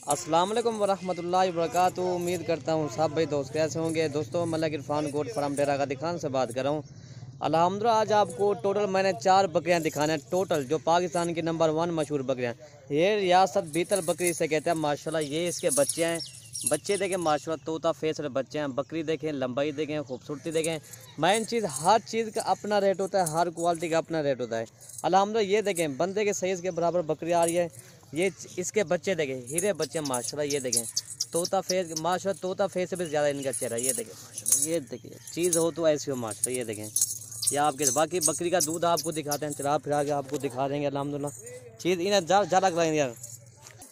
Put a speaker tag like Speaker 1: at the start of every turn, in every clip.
Speaker 1: अस्सलाम वालेकुम वरहमतुल्लाहि वबरकातुहू। उम्मीद करता हूँ सब भाई दोस्त कैसे होंगे। दोस्तों मलिक इरफान गोट फार्म डेरा गादी खान से बात कर रहा हूँ। अल्हम्दुलिल्लाह आज आपको टोटल मैंने 4 बकरियाँ दिखाना है टोटल, जो पाकिस्तान की नंबर 1 मशहूर बकरियाँ। ये रियासत बीतल बकरी से कहते हैं माशाल्लाह। ये इसके बच्चे हैं, बच्चे देखें माशाल्लाह, तोता फेस वाले बच्चे हैं। बकरी देखें, लंबाई देखें, खूबसूरती देखें। मेन चीज़ हर चीज़ का अपना रेट होता है, हर क्वालिटी का अपना रेट होता है। अल्हम्दुलिल्लाह ये देखें बंदे के साइज़ के बराबर बकरी आ रही है। ये इसके बच्चे देखें, हीरे बच्चे माशाल्लाह। ये देखें तोता फेस माशाल्लाह, तोता फेस से भी ज़्यादा इनका चेहरा। ये देखें माशाल्लाह, ये देखिए चीज़ हो तो ऐसी हो माशाल्लाह। ये देखें या आपके बाकी बकरी का दूध आपको दिखाते हैं, चला फिरा के आपको दिखा देंगे अल्हम्दुलिल्लाह। चीज़ इन्हें ज़्यादा लगाएंगे यार।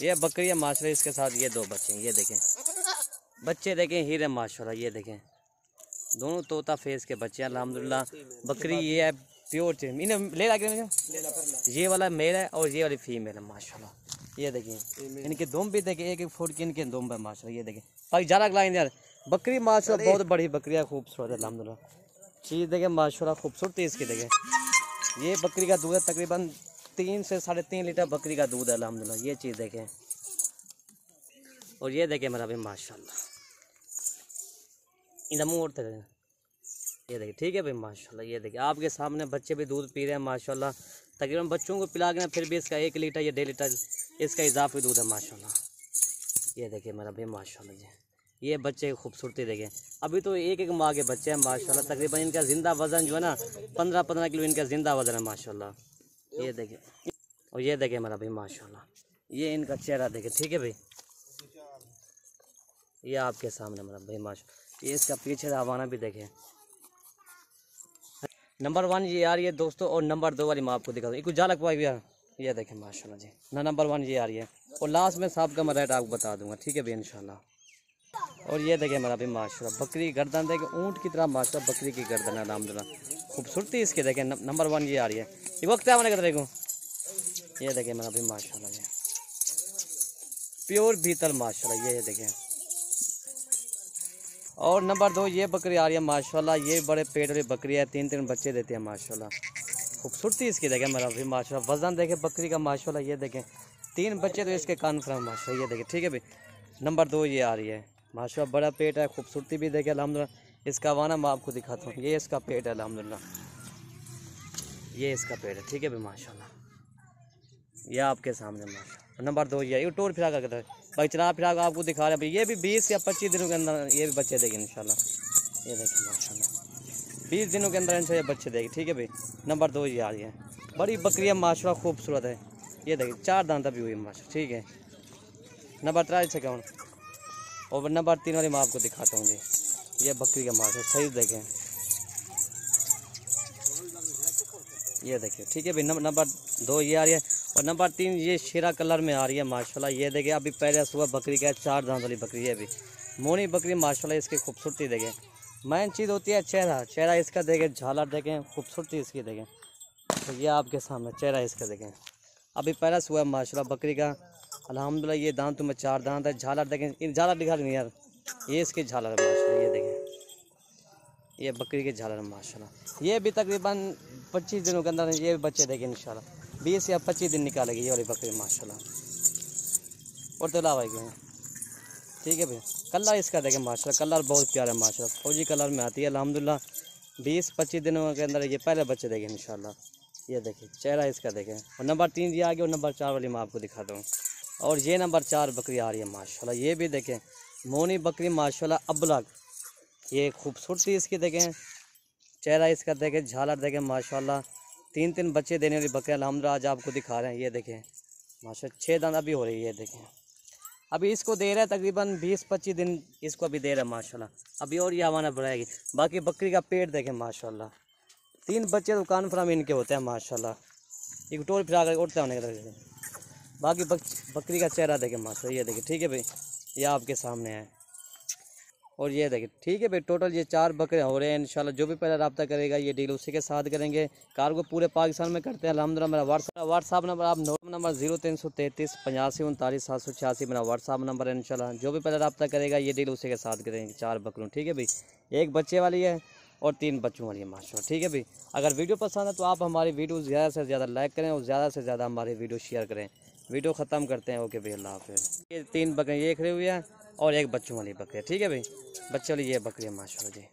Speaker 1: ये बकरी है माशाल्लाह, इसके साथ ये 2 बच्चे हैं। ये देखें बच्चे देखें हीरे माशाल्लाह। ये देखें दोनों तोता फेस के बच्चे हैं अल्हम्दुलिल्लाह। बकरी ये है प्योर चीज। इन्हें ले रहा, ये वाला मेल है और ये वाली फीमेल है माशाल्लाह। ये देखिए इनके दुम भी देखें, 1-1 फुट की इनके दुम है माशाल्लाह। ये देखें भाई ज़्यादा लाइन यार। बकरी माशाल्लाह बहुत बड़ी बकरी है, खूबसूरत है अल्हम्दुलिल्लाह। चीज़ देखें माशाल्लाह, खूबसूरती इसकी देखें। ये बकरी का दूध है तकरीबन 3 से 3.5 लीटर बकरी का दूध है अल्हम्दुलिल्लाह। ये चीज़ देखें और ये देखें मेरा भाई माशाल्लाह। इन मुँह उड़ते रहें। ये देखिए ठीक है भाई माशाल्लाह। ये देखिए आपके सामने बच्चे भी दूध पी रहे हैं माशाल्लाह। तकरीबन बच्चों को पिला के फिर भी इसका 1 लीटर या 1.5 लीटर इसका इजाफी दूध है माशाल्लाह। ये देखिए मेरा भाई माशाल्लाह जी। ये बच्चे की खूबसूरती देखें। अभी तो एक माह के बच्चे हैं माशाल्लाह। तकरीबन इनका ज़िंदा वज़न जो है ना 15-15 किलो इनका ज़िंदा वज़न है माशाल्लाह। ये देखें और ये देखें मेरा भाई माशाल्लाह। ये इनका चेहरा देखें ठीक है भाई। ये आपके सामने मेरा भाई माशाल्लाह। ये इसका पीछे हवाना भी देखें। नंबर 1 ये आ रही है दोस्तों, और नंबर 2 वाली मैं आपको दिखा दूँ। कुछ जालक पाई भैया। ये देखें माशाल्लाह जी ना, नंबर 1 ये आ रही है। और लास्ट में साहब का मैं रेट आपको बता दूंगा ठीक है भाई इंशाल्लाह। और ये देखें मेरा भाई माशाल्लाह, बकरी गर्दन देखें ऊँट की तरह माशाल्लाह। बकरी की गर्दन है अल्हम्दुलिल्लाह। खूबसूरती इसकी देखें। नंबर 1 ये आ रही है। ये वक्त है मैंने देखो। ये देखें मेरा भाई माशाल्लाह जी, प्योर भीतर माशाल्लाह। ये देखें। और नंबर 2 ये बकरी आ रही है माशाल्लाह। ये बड़े पेट वाली बकरी है, 3-3 बच्चे देते हैं माशाल्लाह। खूबसूरती इसकी देखें मेरा भाई माशाल्लाह। वज़न देखें बकरी का माशाल्लाह। ये देखें 3 बच्चे तो इसके कन्फर्म माशाल्लाह। ये देखें ठीक है भाई। नंबर 2 ये आ रही है माशाल्लाह। बड़ा पेट है, खूबसूरती भी देखें अल्हम्दुलिल्लाह। इसका वाना मैं आपको दिखाता हूँ। ये इसका पेट है अल्हम्दुलिल्लाह। ये इसका पेट है ठीक है भाई माशाल्लाह। ये आपके सामने माशाल्लाह। नंबर 2 ये टोर फिरा कर भाई चला फिरा कर आपको दिखा रहे हैं भाई। ये भी 20 या 25 दिनों के अंदर ये भी बच्चे देंगे इंशाल्लाह। ये देखिए माशाल्लाह 20 दिनों के अंदर इनसे ये बच्चे देगी ठीक है भाई। नंबर 2 ये आ रही है। बड़ी बकरी है माशाल्लाह, खूबसूरत है। ये देखिए 4 दांत भी हुई है माशाल्लाह ठीक है। नंबर 3 से कौन और नंबर 3 वाली मैं आपको दिखाता हूँ जी। ये बकरी का माशाल्लाह सही देखें। ये देखिए ठीक है भाई। नंबर 2 ये आ रही है। और नंबर 3 ये शेरा कलर में आ रही है माशाल्लाह। ये देखिए अभी पहले सुबह बकरी का 4 दांत वाली बकरी है अभी मोनी बकरी माशाल्लाह। इसकी खूबसूरती देखें। मेन चीज़ होती है चेहरा। चेहरा इसका देखें, झालर देखें, खूबसूरती इसकी देखें। तो ये आपके सामने चेहरा इसका देखें। अभी पहला सुबह माशाल्लाह बकरी का अल्हम्दुलिल्लाह। ये दांत में 4 दांत है। झालर देखें, इन झालर दिखा देंगे यार। ये इसकी झालर है माशाल्लाह। ये देखें ये बकरी के झालर माशाल्लाह। ये भी तकरीबन 25 दिनों के अंदर ये बच्चे देंगे इंशाल्लाह। 20 या 25 दिन निकालेगी ये वाली बकरी माशाल्लाह। और तो लावा क्यों ठीक है भाई। कलर इसका देखें माशाल्लाह, कलर बहुत प्यारा है माशाल्लाह। फौजी कलर में आती है अल्हम्दुलिल्लाह। 20-25 दिनों के अंदर ये पहले बच्चे देंगे इंशाल्लाह। ये देखिए चेहरा इसका देखें। और नंबर 3 ये आ गया। और नंबर 4 वाली मैं आपको दिखाता हूँ। और ये नंबर 4 बकरी आ रही है माशाल्लाह। ये भी देखें मोनी बकरी माशाल्लाह अबलग। ये खूबसूरती इसकी देखें, चेहरा इसका देखें, झालर देखें माशाल्लाह। 3-3 बच्चे देने वाली बकरियाँ अल्हम्दुलिल्लाह आज आपको दिखा रहे हैं। ये देखें माशाल्लाह 6 दांत अभी हो रही है। ये देखें अभी इसको दे रहा है तकरीबन 20-25 दिन इसको अभी दे रहा है माशाल्लाह। अभी और ये हवाना बढ़ाएगी। बाकी बकरी का पेट देखें माशाल्लाह। 3 बच्चे तो कन्फर्म इनके होते हैं माशाल्लाह। एक टोल फिरा कर उठते होने के। बाकी बकरी का चेहरा देखें माशाल्लाह। ये देखें ठीक है भाई। ये आपके सामने है। और ये देखिए ठीक है भाई। टोटल ये 4 बकरे हो रहे हैं इंशाल्लाह। जो भी पहले रब्ता करेगा ये डील उसी के साथ करेंगे। कार को पूरे पाकिस्तान में करते हैं अल्हम्दुलिल्लाह। मेरा व्हाट्सअप नंबर आप नंबर 0333 85 39 786 मेरा व्हाट्सअप नंबर है इंशाल्लाह। जो भी पहले रब्ता करेगा ये डील उसी के साथ करेंगे। 4 बकरों ठीक है भाई। 1 बच्चे वाली है और 3 बच्चों वाली है माशाल्लाह ठीक है भाई। अगर वीडियो पसंद है तो आप हमारी वीडियो ज़्यादा से ज़्यादा लाइक करें और ज़्यादा से ज़्यादा हमारी वीडियो शेयर करें। वीडियो ख़त्म करते हैं। ओके भाई, अल्लाह हाफिज़। ये 3 बकरियाँ ये खड़ी हुई है और एक बच्चों वाली बकरी है, ठीक है भाई। बच्चे वाली ये बकरी है माशाल्लाह जी।